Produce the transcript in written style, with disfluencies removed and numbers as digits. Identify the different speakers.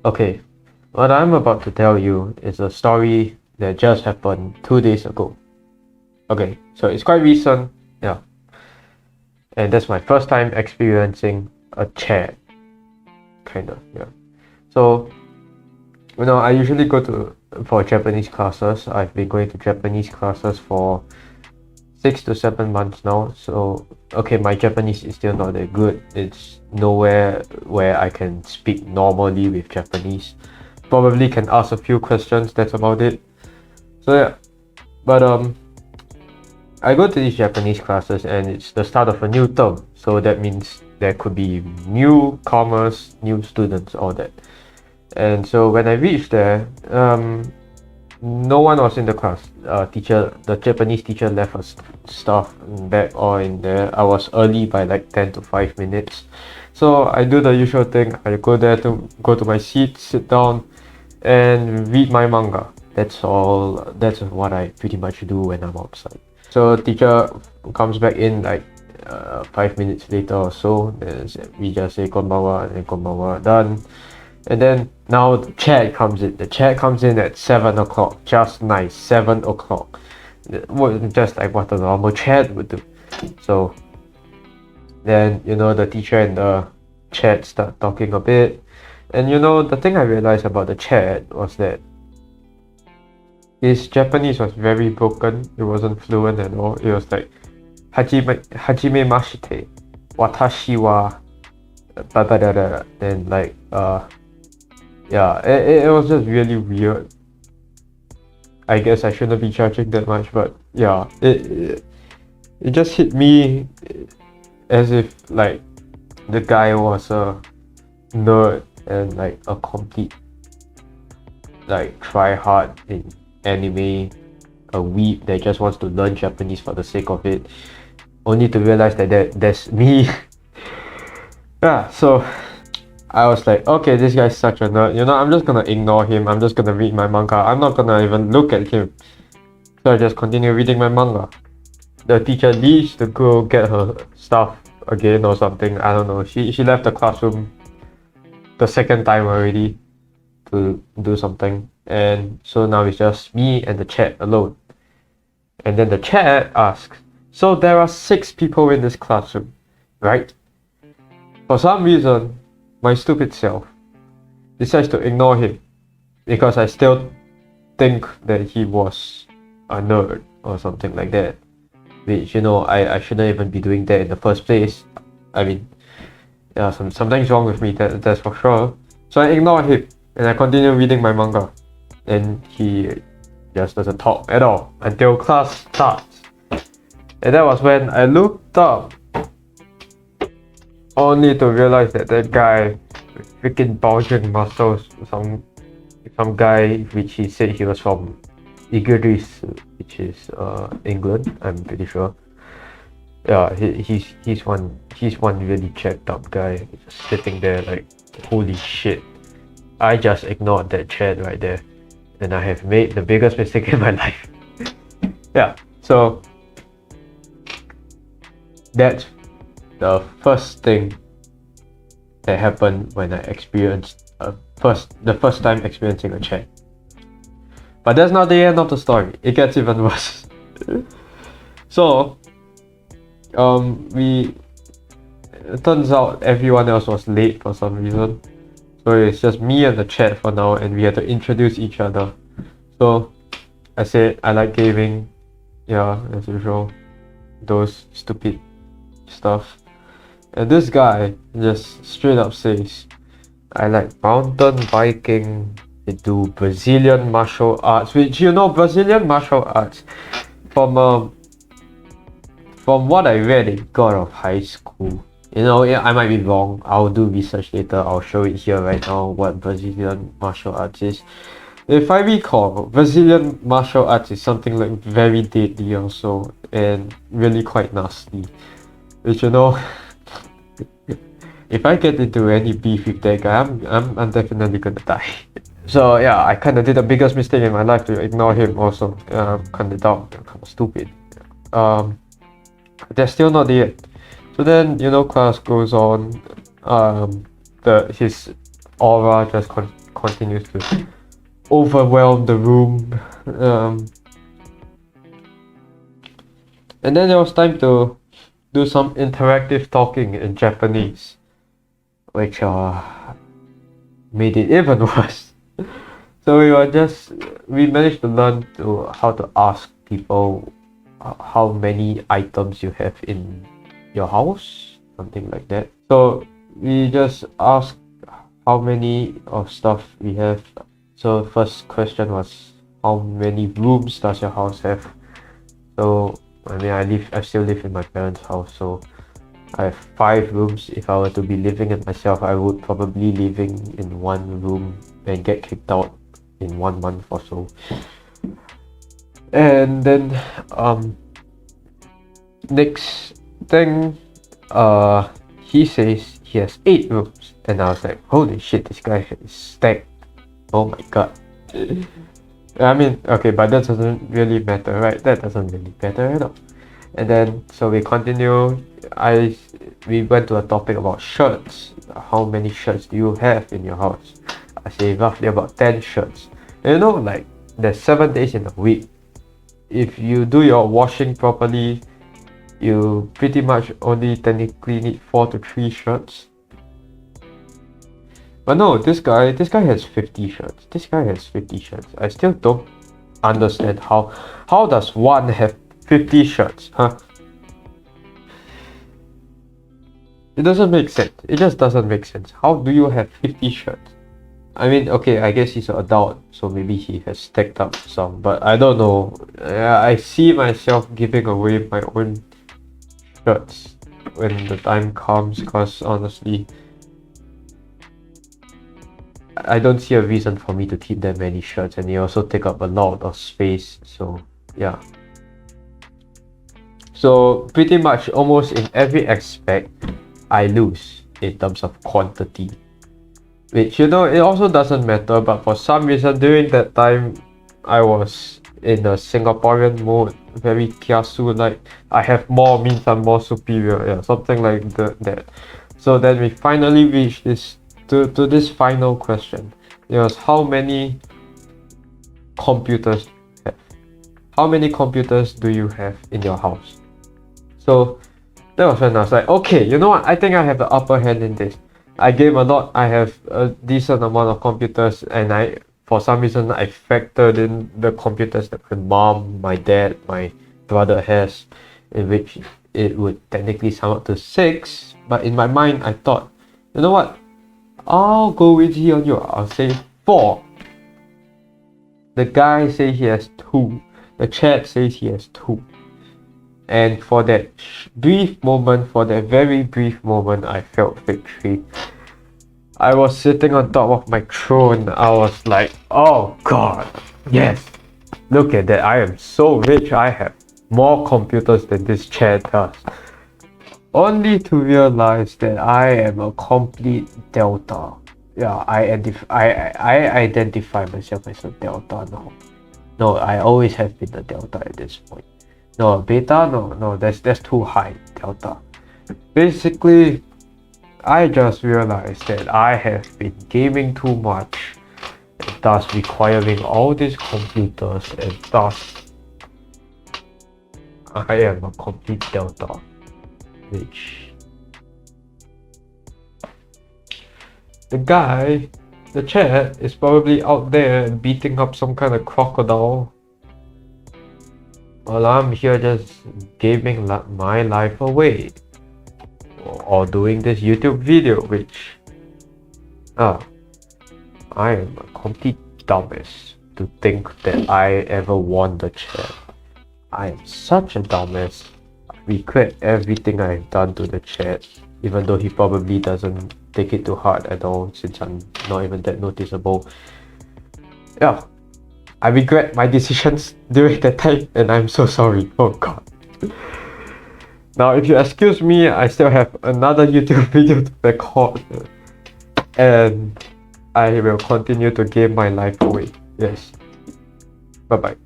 Speaker 1: Okay, what I'm about to tell you is a story that just happened 2 days ago. Okay, so it's quite recent, yeah, and that's my first time experiencing a chat, kind of, yeah. So, I usually go for Japanese classes. I've been going to Japanese classes for 6 to 7 months now. So, okay, my Japanese is still not that good. It's nowhere where I can speak normally with Japanese. Probably can ask a few questions, that's about it. So yeah, but I go to these Japanese classes and it's the start of a new term, so that means there could be newcomers, new students, all that. And so when I reached there, no one was in the class. The Japanese teacher left us stuff back all in there. I was early by like 10 to 5 minutes. So I do the usual thing. I go to my seat, sit down, and read my manga. That's all. That's what I pretty much do when I'm outside. So teacher comes back in like 5 minutes later or so. Then we just say konbanwa and konbanwa, done. And then now the chat comes in. The chat comes in at 7 o'clock. Just nice, 7 o'clock. Just like what a normal chat would do. So then the teacher and the chat start talking a bit. And the thing I realized about the chat was that his Japanese was very broken. It wasn't fluent at all. It was like hajime mashite, watashi wa then like yeah, it was just really weird. I guess I shouldn't be judging that much, but yeah, it just hit me as if like the guy was a nerd and like a complete like try hard in anime, a weeb that just wants to learn Japanese for the sake of it, only to realize that's me. Yeah, so I was like, okay, this guy's such a nerd. I'm just gonna ignore him. I'm just gonna read my manga. I'm not gonna even look at him. So I just continue reading my manga. The teacher leaves to go get her stuff again or something. I don't know. She left the classroom the second time already to do something. And so now it's just me and the chat alone. And then the chat asks, so there are 6 people in this classroom, right? For some reason, my stupid self decides to ignore him because I still think that he was a nerd or something like that, which I shouldn't even be doing that in the first place. I mean, yeah, something's wrong with me, that's for sure. So I ignore him and I continue reading my manga, and he just doesn't talk at all until class starts. And that was when I looked up, only to realize that guy with freaking bulging muscles, some guy which he said he was from Igris, which is England, I'm pretty sure. Yeah, he's one really checked up guy, just sitting there like, holy shit. I just ignored that chat right there, and I have made the biggest mistake in my life. Yeah, so that's the first thing that happened when I experienced the first time experiencing a chat. But that's not the end of the story. It gets even worse. So it turns out everyone else was late for some reason. So it's just me and the chat for now, and we had to introduce each other. So I said I like gaming, yeah, as usual, those stupid stuff. And this guy just straight up says, I like mountain biking, I do Brazilian martial arts, which Brazilian martial arts, from what I read in God of High School. I might be wrong. I'll do research later. I'll show it here right now what Brazilian martial arts is. If I recall, Brazilian martial arts is something like very deadly also, and really quite nasty. Which if I get into any beef with that guy, I'm definitely gonna die. So yeah, I kind of did the biggest mistake in my life to ignore him also. I'm kind of dumb, kind of stupid. That's still not the end. So then, class goes on. His aura just continues to overwhelm the room. And then it was time to do some interactive talking in Japanese, which made it even worse. So we managed to learn how to ask people how many items you have in your house, something like that. So we just asked how many of stuff we have. So first question was, how many rooms does your house have? So I mean, I still live in my parents' house, so I have 5 rooms. If I were to be living it myself, I would probably living in one room and get kicked out in 1 month or so. And then next thing, he says he has 8 rooms, and I was like, holy shit, this guy is stacked. Oh my god. I mean, okay, but that doesn't really matter, right? That doesn't really matter at all. And then so we continue. We went to a topic about shirts. How many shirts do you have in your house? I say roughly about 10 shirts. And you know, like, there's 7 days in a week. If you do your washing properly, you pretty much only technically need 4 to 3 shirts. But no, this guy has 50 shirts. This guy has 50 shirts. I still don't understand how does one have 50 shirts, huh? It doesn't make sense. It just doesn't make sense. How do you have 50 shirts? I mean, okay, I guess he's an adult, so maybe he has stacked up some, but I don't know. I see myself giving away my own shirts when the time comes, because honestly, I don't see a reason for me to keep that many shirts, and they also take up a lot of space, so yeah. So pretty much almost in every aspect, I lose in terms of quantity. Which, you know, it also doesn't matter, but for some reason during that time, I was in a Singaporean mode, very kiasu, like I have more means I'm more superior, yeah, something like that. So then we finally reached this to this final question. It was, how many computers have? How many computers do you have in your house? So that was when I was like, okay, you know what? I think I have the upper hand in this. I game a lot. I have a decent amount of computers, and for some reason I factored in the computers that my mom, my dad, my brother has, in which it would technically sum up to 6. But in my mind, I thought, you know what? I'll go easy on you. I'll say 4. The guy says he has 2. The chat says he has 2. And for that very brief moment, I felt victory. I was sitting on top of my throne. I was like, oh god, yes, look at that. I am so rich. I have more computers than this chair does. Only to realize that I am a complete delta. Yeah, I identify myself as a delta now. No, I always have been a delta at this point. No, beta? No, that's too high, delta. Basically, I just realized that I have been gaming too much, and thus requiring all these computers, and thus I am a complete delta. Which the guy, the chat, is probably out there beating up some kind of crocodile. Well, I'm here just gaming my life away, or doing this YouTube video, which I am a complete dumbass to think that I ever won the chat. I am such a dumbass. I regret everything I've done to the chat, even though he probably doesn't take it to heart at all, since I'm not even that noticeable. Yeah, I regret my decisions during that time, and I'm so sorry. Oh god. Now, if you excuse me, I still have another YouTube video to record, and I will continue to game my life away. Yes. Bye bye.